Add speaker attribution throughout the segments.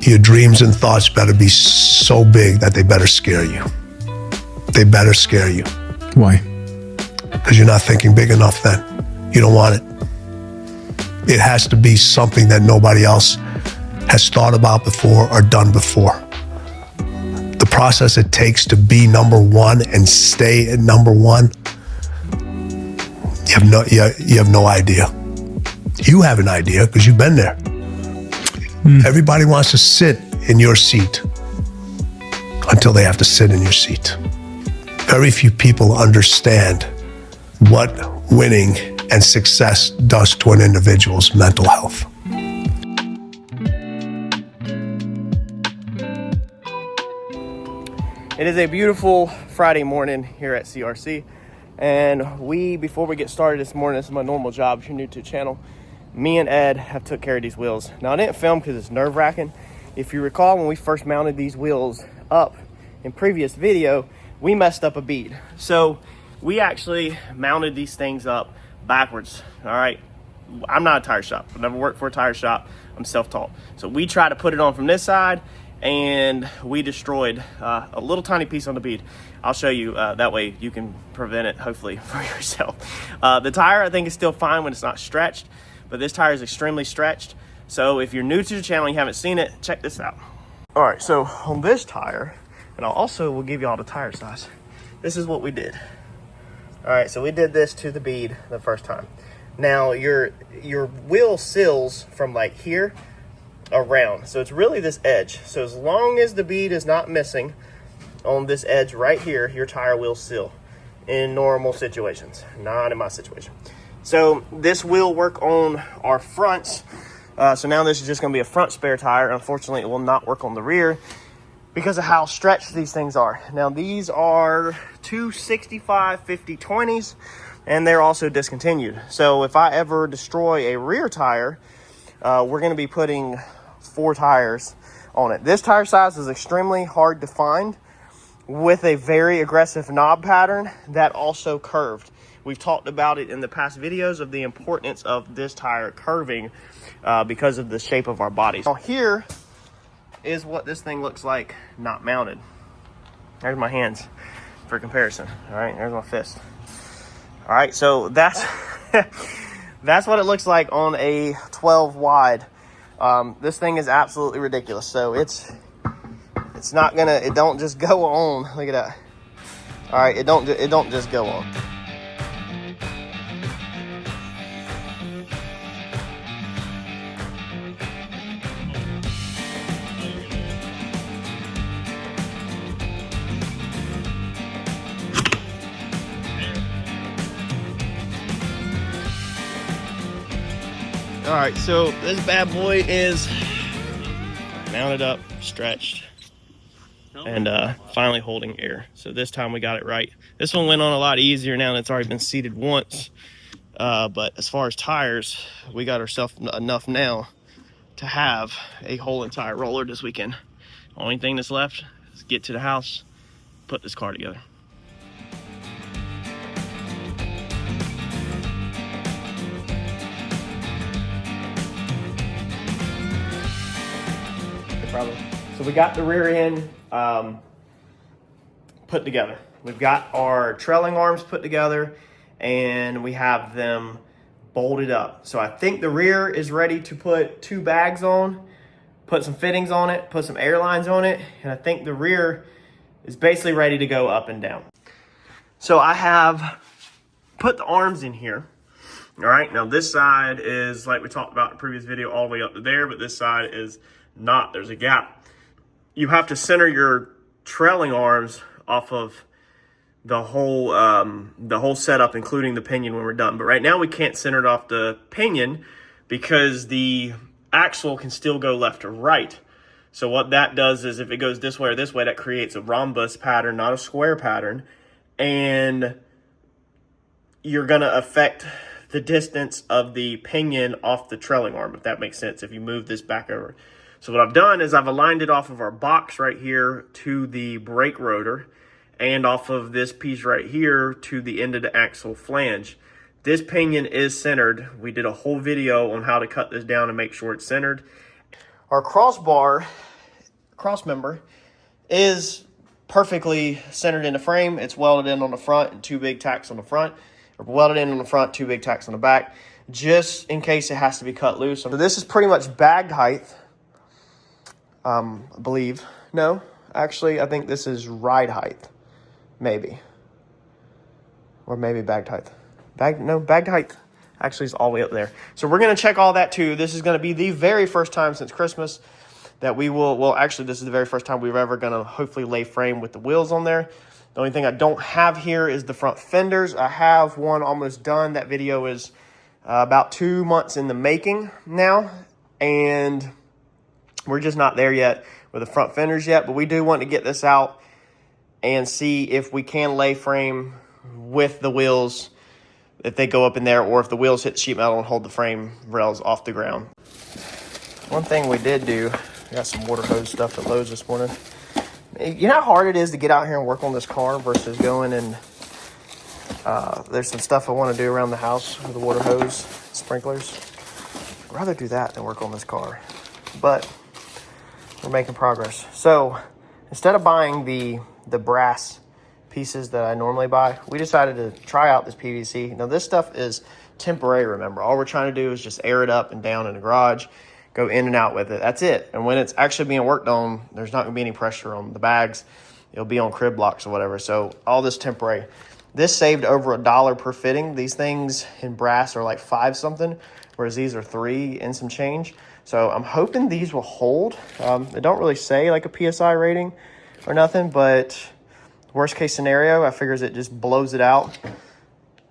Speaker 1: Your dreams and thoughts better be so big that they better scare you. They better scare you.
Speaker 2: Why?
Speaker 1: Because you're not thinking big enough then. You don't want it. It has to be something that nobody else has thought about before or done before. The process it takes to be number one and stay at number one, you have no idea. You have an idea because you've been there. Everybody wants to sit in your seat until they have to sit in your seat. Very few people understand what winning and success does to an individual's mental health.
Speaker 3: It is a beautiful Friday morning here at CRC, and before we get started this morning, this is my normal job if you're new to the channel. Me and Ed have took care of these wheels. Now, I didn't film because it's nerve-wracking. If you recall, when we first mounted these wheels up in previous video, we messed up a bead. So we actually mounted these things up backwards, all right? I'm not a tire shop. I've never worked for a tire shop. I'm self-taught. So we tried to put it on from this side, and we destroyed a little tiny piece on the bead. I'll show you, that way you can prevent it, hopefully, for yourself. The tire, I think, is still fine when it's not stretched, but this tire is extremely stretched. So if you're new to the channel and you haven't seen it, check this out. All right, so on this tire, and I also will give you all the tire size, this is what we did. All right, so we did this to the bead the first time. Now, your wheel sills from like here around, so it's really this edge. So as long as the bead is not missing on this edge right here, your tire will seal in normal situations, not in my situation. So this will work on our fronts. So now this is just gonna be a front spare tire. Unfortunately, it will not work on the rear because of how stretched these things are. Now these are 265/50/20s, and they're also discontinued. So if I ever destroy a rear tire, we're gonna be putting 4 tires on it. This tire size is extremely hard to find with a very aggressive knob pattern that also curved. We've talked about it in the past videos of the importance of this tire curving because of the shape of our bodies. Now here is what this thing looks like not mounted. There's my hands for comparison. All right, there's my fist. All right, so that's that's what it looks like on a 12 wide. This thing is absolutely ridiculous. So it's not gonna, it don't just go on. Look at that. All right, it don't just go on. All right, so this bad boy is mounted up, stretched, and finally holding air. So this time we got it right. This one went on a lot easier now that it's already been seated once. But as far as tires, we got ourselves enough now to have a whole entire roller this weekend. Only thing that's left is get to the house, put this car together. So we got the rear end put together. We've got our trailing arms put together, and we have them bolted up. So I think the rear is ready to put 2 bags on, put some fittings on it, put some air lines on it, and I think the rear is basically ready to go up and down. So I have put the arms in here. All right, now this side is, like we talked about in the previous video, all the way up to there, but this side is not. There's a gap. You have to center your trailing arms off of the whole setup, including the pinion when we're done. But right now we can't center it off the pinion because the axle can still go left or right. So what that does is if it goes this way or this way, that creates a rhombus pattern, not a square pattern. And you're gonna affect the distance of the pinion off the trailing arm, if that makes sense, if you move this back over. So what I've done is I've aligned it off of our box right here to the brake rotor and off of this piece right here to the end of the axle flange. This pinion is centered. We did a whole video on how to cut this down and make sure it's centered. Our crossbar cross member is perfectly centered in the frame. It's welded in on the front and 2 big tacks on the front, or welded in on the front, 2 big tacks on the back, just in case it has to be cut loose. So this is pretty much bagged height, I believe. No, actually, I think this is ride height, maybe. Or maybe bagged height. Bagged height actually is all the way up there. So we're going to check all that too. This is going to be the very first time since Christmas that we will, well, actually, this is the very first time we're ever going to hopefully lay frame with the wheels on there. The only thing I don't have here is the front fenders. I have one almost done. That video is about 2 months in the making now, and we're just not there yet with the front fenders yet, but we do want to get this out and see if we can lay frame with the wheels, if they go up in there, or if the wheels hit the sheet metal and hold the frame rails off the ground. One thing we did do, we got some water hose stuff at Lowe's this morning. You know how hard it is to get out here and work on this car versus going and there's some stuff I want to do around the house with the water hose, sprinklers. I'd rather do that than work on this car, but we're making progress. So instead of buying the brass pieces that I normally buy, we decided to try out this PVC. Now this stuff is temporary, remember. All we're trying to do is just air it up and down in the garage, go in and out with it. That's it. And when it's actually being worked on, there's not going to be any pressure on the bags. It'll be on crib blocks or whatever. So all this temporary. This saved over $1 per fitting. These things in brass are like 5 something, whereas these are 3 and some change. So I'm hoping these will hold. They don't really say like a PSI rating or nothing, but worst case scenario, I figures it just blows it out,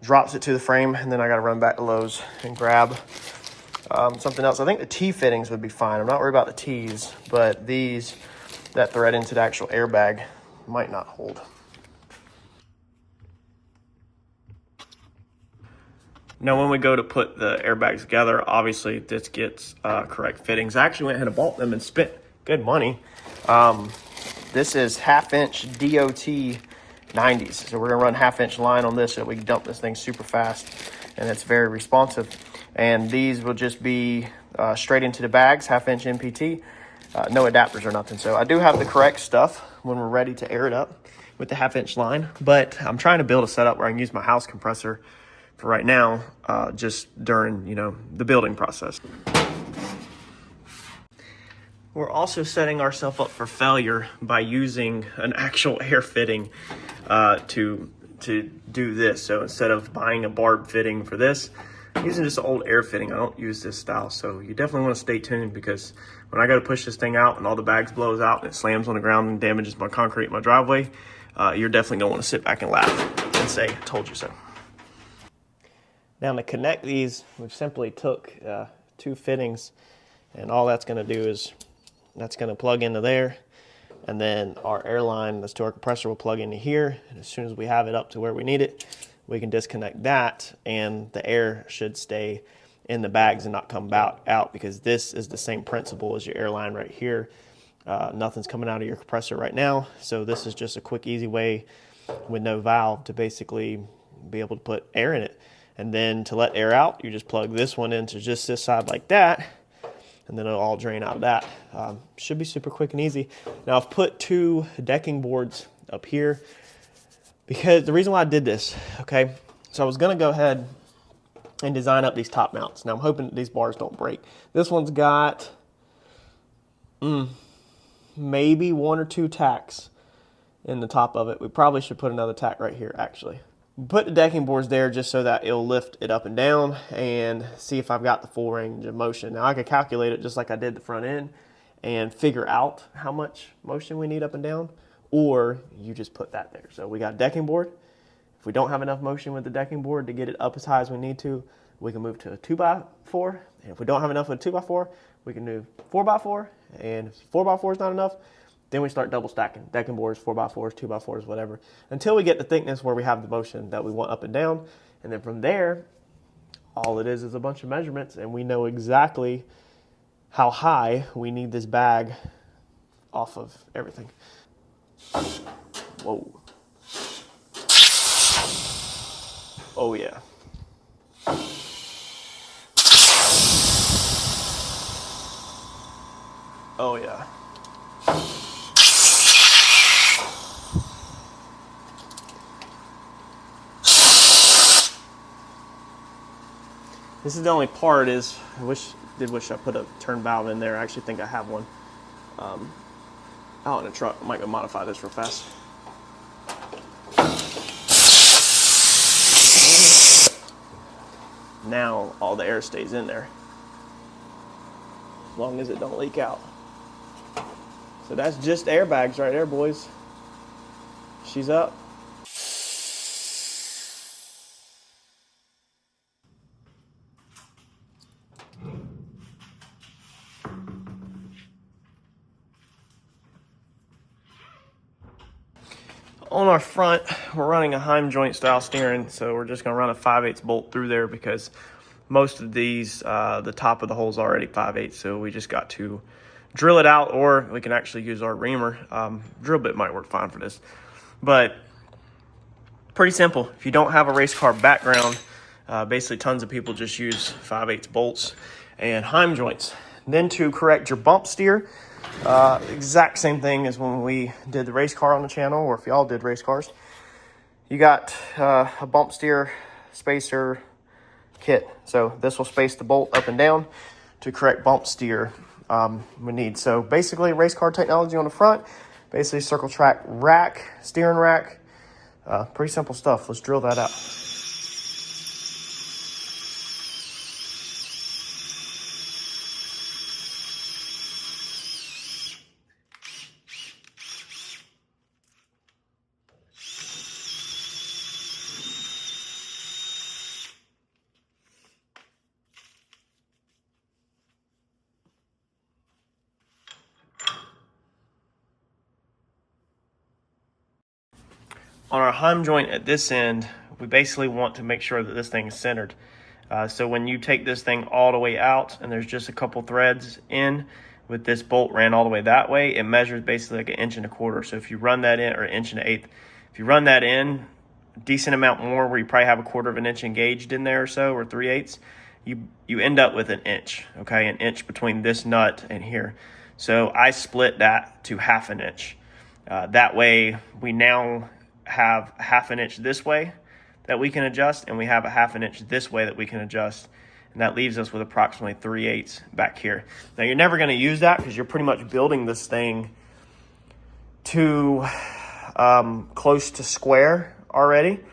Speaker 3: drops it to the frame, and then I got to run back to Lowe's and grab something else. I think the T fittings would be fine. I'm not worried about the T's, but these that thread into the actual airbag might not hold. Now, when we go to put the airbags together, obviously this gets correct fittings. I actually went ahead and bought them and spent good money. This is 1/2-inch DOT 90s. So we're gonna run 1/2-inch line on this so we can dump this thing super fast, and it's very responsive. And these will just be straight into the bags, 1/2-inch MPT, no adapters or nothing. So I do have the correct stuff when we're ready to air it up with the 1/2-inch line, but I'm trying to build a setup where I can use my house compressor for right now, just during, the building process. We're also setting ourselves up for failure by using an actual air fitting to do this. So instead of buying a barb fitting for this, I'm using just an old air fitting. I don't use this style, so you definitely want to stay tuned, because when I go to push this thing out and all the bags blows out and it slams on the ground and damages my concrete in my driveway, you're definitely going to want to sit back and laugh and say, "Told you so." Now to connect these, we've simply took 2 fittings, and all that's going to do is that's going to plug into there, and then our air line that's to our compressor will plug into here, and as soon as we have it up to where we need it, we can disconnect that, and the air should stay in the bags and not come out, because this is the same principle as your air line right here. Nothing's coming out of your compressor right now, so this is just a quick, easy way with no valve to basically be able to put air in it. And then to let air out, you just plug this one into just this side like that, and then it'll all drain out of that. Should be super quick and easy. Now I've put 2 decking boards up here, because the reason why I did this, okay, so I was gonna go ahead and design up these top mounts. Now I'm hoping that these bars don't break. This one's got maybe 1 or 2 tacks in the top of it. We probably should put another tack right here, actually. Put the decking boards there just so that it'll lift it up and down, and see if I've got the full range of motion. Now I could calculate it just like I did the front end and figure out how much motion we need up and down, or you just put that there. So we got a decking board. If we don't have enough motion with the decking board to get it up as high as we need to, we can move to a 2x4. And if we don't have enough with a 2x4, we can do 4x4. And if 4x4 is not enough, then we start double stacking decking boards, 4x4s, 2x4s, whatever, until we get the thickness where we have the motion that we want up and down. And then from there, all it is a bunch of measurements, and we know exactly how high we need this bag off of everything. Whoa. Oh yeah. Oh yeah. This is the only part is, did wish I put a turn valve in there. I actually think I have one out in the truck. I might go modify this real fast. Now all the air stays in there, as long as it don't leak out. So that's just airbags right there, boys. She's up. On our front, we're running a Heim joint style steering, so we're just gonna run a 5/8 bolt through there because most of these, the top of the hole's already 5/8, so we just got to drill it out, or we can actually use our reamer. Drill bit might work fine for this, but pretty simple. If you don't have a race car background, basically tons of people just use 5/8 bolts and Heim joints. Then to correct your bump steer, exact same thing as when we did the race car on the channel, or if y'all did race cars. You got a bump steer spacer kit. So this will space the bolt up and down to correct bump steer we need. So basically race car technology on the front, basically circle track rack, steering rack. Pretty simple stuff. Let's drill that out. On our Heim joint at this end, we basically want to make sure that this thing is centered. So when you take this thing all the way out and there's just a couple threads in, with this bolt ran all the way that way, it measures basically like 1.25 inches. So if you run that in, or 1 1/8, if you run that in a decent amount more, where you probably have 1/4 inch engaged in there or so, or 3/8, you end up with 1 inch, okay? 1 inch between this nut and here. So I split that to 1/2 inch. That way we now have 1/2 inch this way that we can adjust, and we have 1/2 inch this way that we can adjust, and that leaves us with approximately 3/8 back here. Now you're never going to use that because you're pretty much building this thing to close to square already,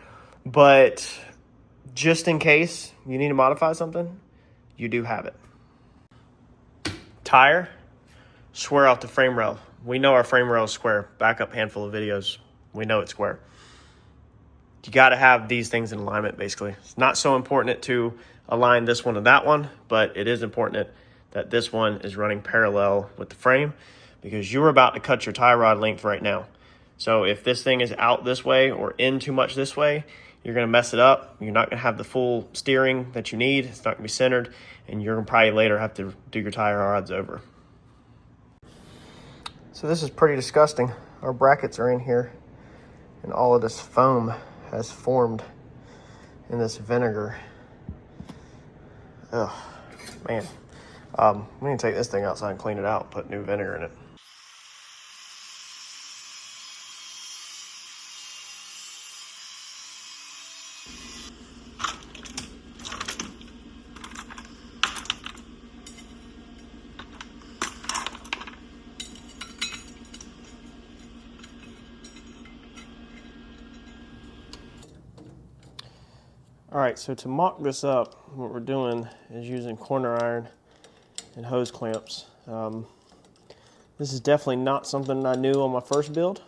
Speaker 3: but just in case you need to modify something, you do have it. Tire, square out the frame rail. We know our frame rail is square. Back up handful of videos, we know it's square. You got to have these things in alignment, basically. It's not so important to align this one to that one, but it is important that this one is running parallel with the frame, because you're about to cut your tie rod length right now. So if this thing is out this way or in too much this way, you're going to mess it up. You're not going to have the full steering that you need. It's not going to be centered, and you're going to probably later have to do your tie rods over. So this is pretty disgusting. Our brackets are in here, and all of this foam has formed in this vinegar. Ugh, man. We need to take this thing outside and clean it out, put new vinegar in it. All right, so to mock this up, what we're doing is using corner iron and hose clamps. This is definitely not something I knew on my first build.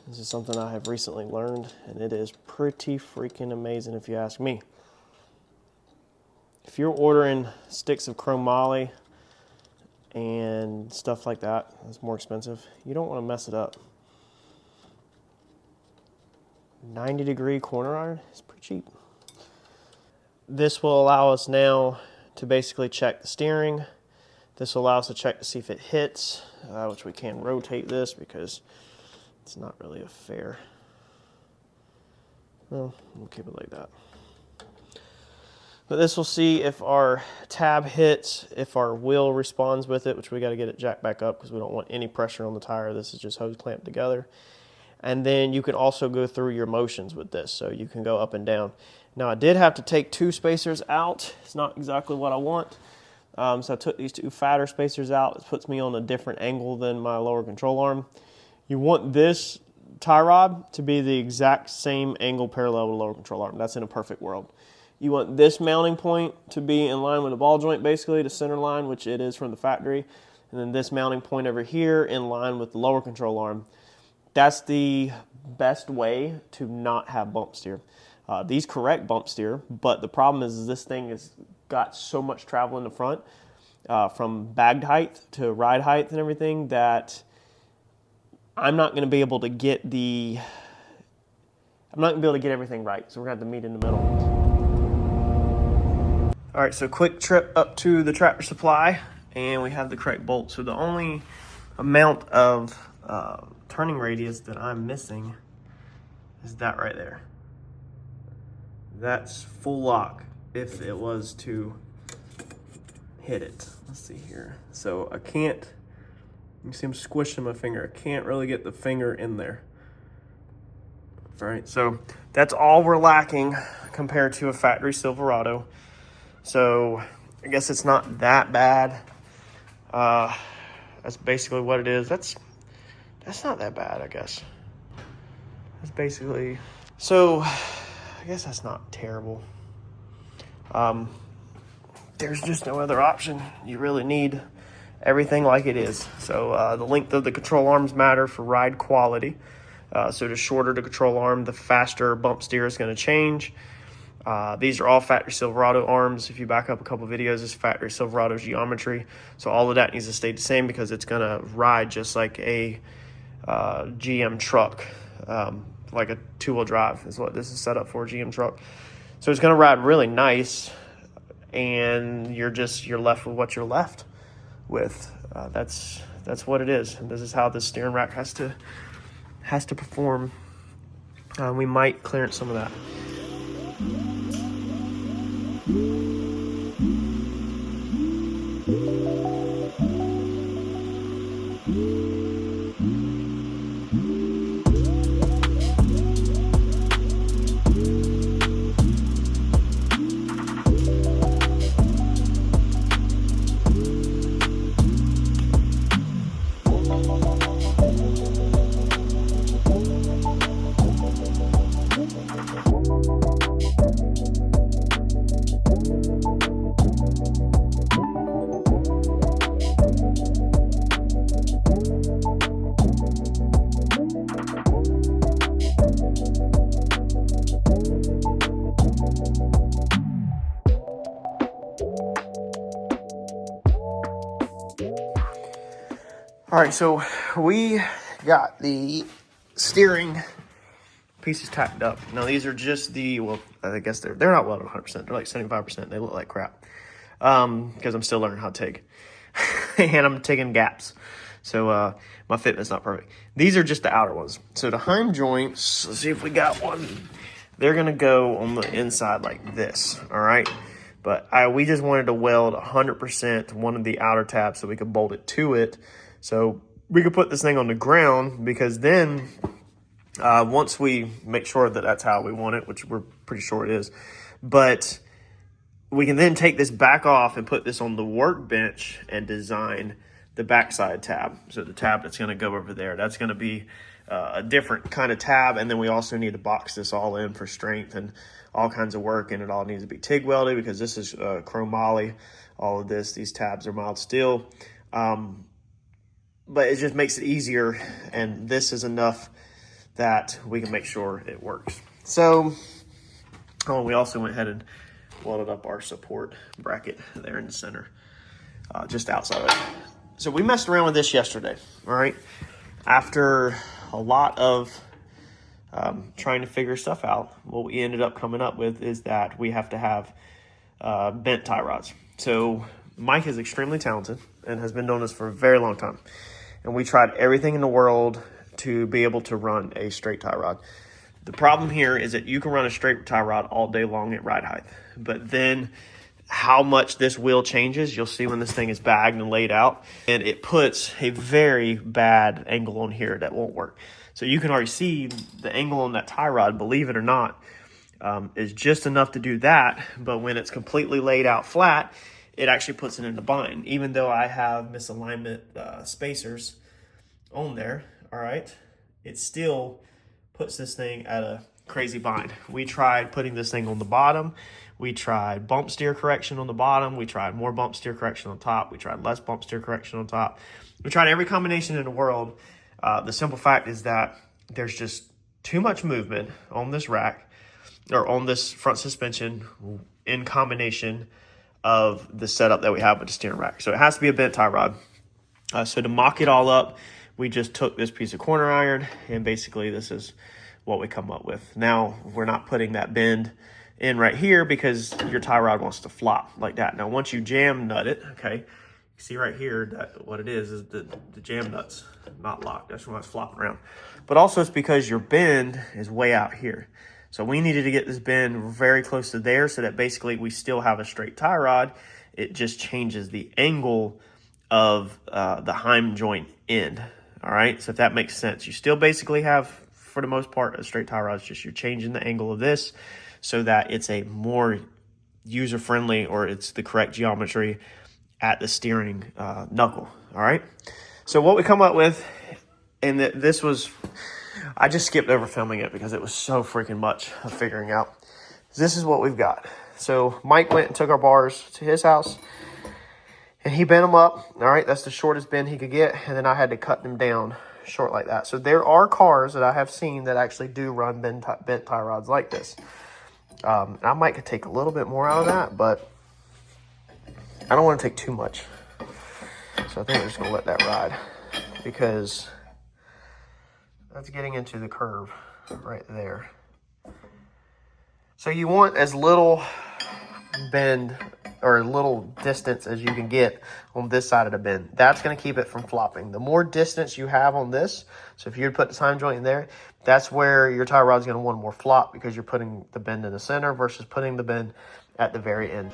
Speaker 3: This is something I have recently learned, and it is pretty freaking amazing if you ask me. If you're ordering sticks of chromoly and stuff like that, it's more expensive, you don't want to mess it up. 90-degree corner iron is pretty cheap. This will allow us now to basically check the steering. This will allow us to check to see if it hits, which we can rotate this because it's not really a fair. Well, we'll keep it like that. But this will see if our tab hits, if our wheel responds with it, which we got to get it jacked back up because we don't want any pressure on the tire. This is just hose clamped together. And then you can also go through your motions with this. So you can go up and down. Now I did have to take 2 spacers out. It's not exactly what I want. So I took these 2 fatter spacers out. It puts me on a different angle than my lower control arm. You want this tie rod to be the exact same angle parallel with the lower control arm. That's in a perfect world. You want this mounting point to be in line with the ball joint, basically the center line, which it is from the factory. And then this mounting point over here in line with the lower control arm. That's the best way to not have bump steer. These correct bump steer, but the problem is this thing has got so much travel in the front, from bagged height to ride height and everything, that I'm not going to be able to get everything right. So we're going to have to meet in the middle. All right, so quick trip up to the Tractor Supply, and we have the correct bolt. So the only amount of turning radius that I'm missing is that right there. That's full lock if it was to hit it. Let's see here. So I can't, you see I'm squishing my finger. I can't really get the finger in there. All right, so that's all we're lacking compared to a factory Silverado. So I guess it's not that bad. That's basically what it is. That's not that bad, I guess. That's basically, so I guess that's not terrible. There's just no other option. You really need everything like it is. So the length of the control arms matter for ride quality. So the shorter the control arm, the faster bump steer is going to change. These are all factory Silverado arms. If you back up a couple videos, this is factory Silverado geometry. So all of that needs to stay the same because it's going to ride just like a GM truck. Like a 2-wheel drive is what this is set up for, GM truck. So it's going to ride really nice, and you're left with what you're left with. That's what it is. And this is how the steering rack has to perform. We might clearance some of that. All right, so we got the steering pieces tacked up. Now these are just well, I guess they're not welded 100%. They're like 75%. They look like crap because I'm still learning how to TIG. And I'm taking gaps. So my fitment's not perfect. These are just the outer ones. So the Heim joints, let's see if we got one. They're going to go on the inside like this, all right? But we just wanted to weld 100% one of the outer tabs so we could bolt it to it. So we could put this thing on the ground, because then once we make sure that that's how we want it, which we're pretty sure it is, but we can then take this back off and put this on the workbench and design the backside tab. So the tab that's going to go over there, that's going to be a different kind of tab. And then we also need to box this all in for strength and all kinds of work. And it all needs to be TIG welded because this is chromoly. All of these tabs are mild steel. But it just makes it easier. And this is enough that we can make sure it works. So we also went ahead and welded up our support bracket there in the center, just outside of it. So we messed around with this yesterday, all right? After a lot of trying to figure stuff out, what we ended up coming up with is that we have to have bent tie rods. So Mike is extremely talented and has been doing this for a very long time. And we tried everything in the world to be able to run a straight tie rod. The problem here is that you can run a straight tie rod all day long at ride height. But then how much this wheel changes, you'll see when this thing is bagged and laid out. And it puts a very bad angle on here that won't work. So you can already see the angle on that tie rod, believe it or not. is just enough to do that. But when it's completely laid out flat, it actually puts it in the bind. Even though I have misalignment spacers on there, all right, it still puts this thing at a crazy bind. We tried putting this thing on the bottom. We tried bump steer correction on the bottom. We tried more bump steer correction on top. We tried less bump steer correction on top. We tried every combination in the world. The simple fact is that there's just too much movement on this rack or on this front suspension in combination of the setup that we have with the steering rack. So it has to be a bent tie rod. So to mock it all up, we just took this piece of corner iron, and basically this is what we come up with. Now, we're not putting that bend in right here because your tie rod wants to flop like that. Now, once you jam nut it, okay, you see right here that what it is the jam nut's not locked. That's why it's flopping around. But also it's because your bend is way out here. So we needed to get this bend very close to there so that basically we still have a straight tie rod. It just changes the angle of the heim joint end. All right, so if that makes sense, you still basically have, for the most part, a straight tie rod. It's just you're changing the angle of this so that it's a more user-friendly, or it's the correct geometry at the steering knuckle. All right, so what we come up with, and this was, I just skipped over filming it because it was so freaking much of figuring out. This is what we've got. So Mike went and took our bars to his house, and he bent them up. All right, that's the shortest bend he could get, and then I had to cut them down short like that. So there are cars that I have seen that actually do run bent tie rods like this. I might could take a little bit more out of that, but I don't want to take too much. So I think I'm just going to let that ride because that's getting into the curve right there. So you want as little bend or little distance as you can get on this side of the bend. That's going to keep it from flopping. The more distance you have on this, so if you put the heim joint in there, that's where your tie rod's going to want more flop because you're putting the bend in the center versus putting the bend at the very end.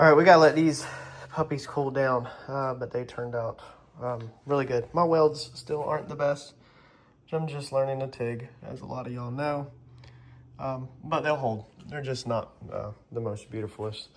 Speaker 3: All right, we gotta let these puppies cool down, but they turned out really good. My welds still aren't the best. I'm just learning to TIG, as a lot of y'all know, but they'll hold. They're just not the most beautifulest.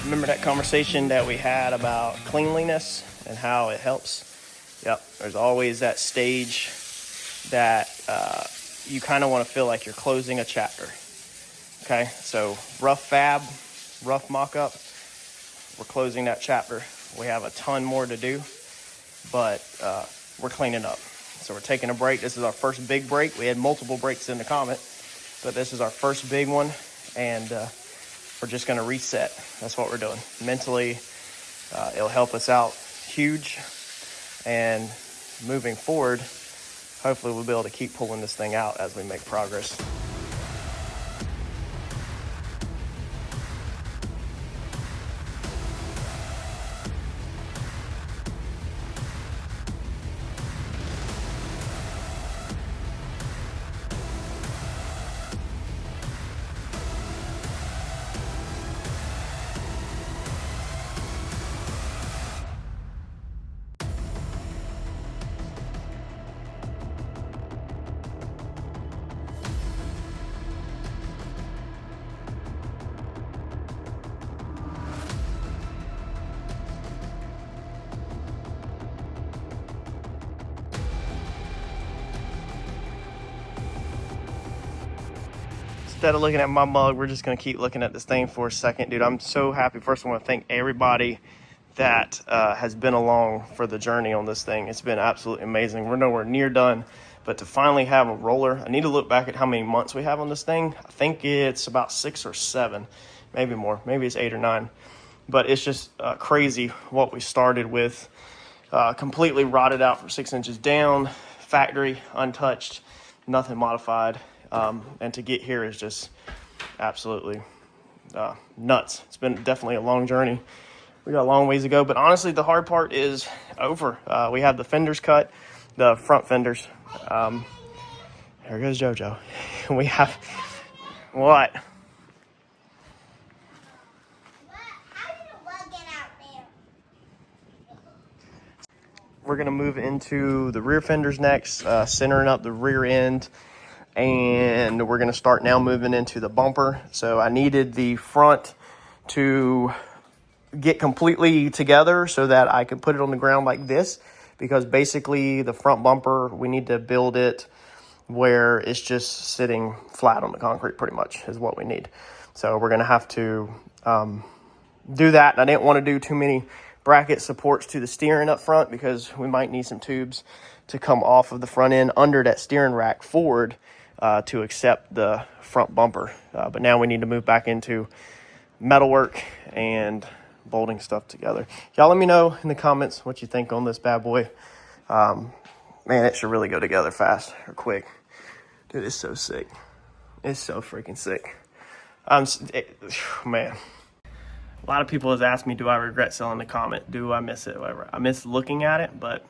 Speaker 3: Remember that conversation that we had about cleanliness and how it helps? Yep, there's always that stage that you kind of want to feel like you're closing a chapter. Okay, so rough fab, rough mock-up, we're closing that chapter. We have a ton more to do, but we're cleaning up. So we're taking a break. This is our first big break. We had multiple breaks in the Comet, but this is our first big one, and we're just going to reset. That's what we're doing. Mentally, it'll help us out huge, and moving forward, hopefully we'll be able to keep pulling this thing out as we make progress. Instead of looking at my mug, we're just going to keep looking at this thing for a second. Dude, I'm so happy. First, I want to thank everybody that has been along for the journey on this thing. It's been absolutely amazing. We're nowhere near done, but to finally have a roller, I need to look back at how many months we have on this thing. I think it's about 6 or 7, maybe more. Maybe it's 8 or 9. But it's just crazy what we started with. Completely rotted out from 6 inches down, factory, untouched, nothing modified. And to get here is just absolutely nuts. It's been definitely a long journey. We got a long ways to go, but honestly, the hard part is over. We have the fenders cut, the front fenders. There goes JoJo. We have what? We're gonna move into the rear fenders next, centering up the rear end. And we're going to start now moving into the bumper. So I needed the front to get completely together so that I could put it on the ground like this, because basically the front bumper, we need to build it where it's just sitting flat on the concrete pretty much is what we need. So we're going to have to do that. I didn't want to do too many bracket supports to the steering up front because we might need some tubes to come off of the front end under that steering rack forward to accept the front bumper. But now we need to move back into metalwork and bolting stuff together. Y'all let me know in the comments what you think on this bad boy. Man, it should really go together fast or quick. Dude, it's so sick. It's so freaking sick. Man. A lot of people have asked me, do I regret selling the Comet? Do I miss it? Whatever. I miss looking at it, but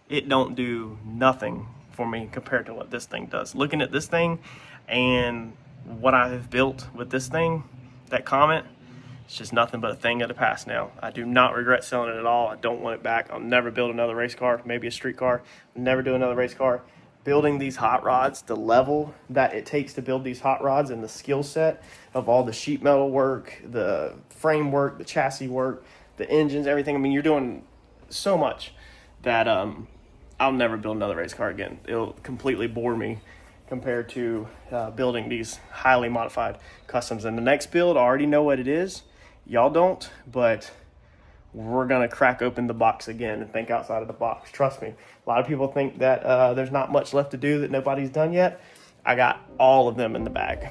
Speaker 3: it don't do nothing for me compared to what this thing does. Looking at this thing and what I have built with this thing, that Comet, it's just nothing but a thing of the past now. I do not regret selling it at all. I don't want it back. I'll never build another race car, maybe a street car. I'll never do another race car. Building these hot rods, the level that it takes to build these hot rods and the skill set of all the sheet metal work, the framework, the chassis work, the engines, everything. I mean, you're doing so much that I'll never build another race car again. It'll completely bore me compared to building these highly modified customs. And the next build, I already know what it is. Y'all don't, but we're going to crack open the box again and think outside of the box. Trust me. A lot of people think that there's not much left to do that nobody's done yet. I got all of them in the bag.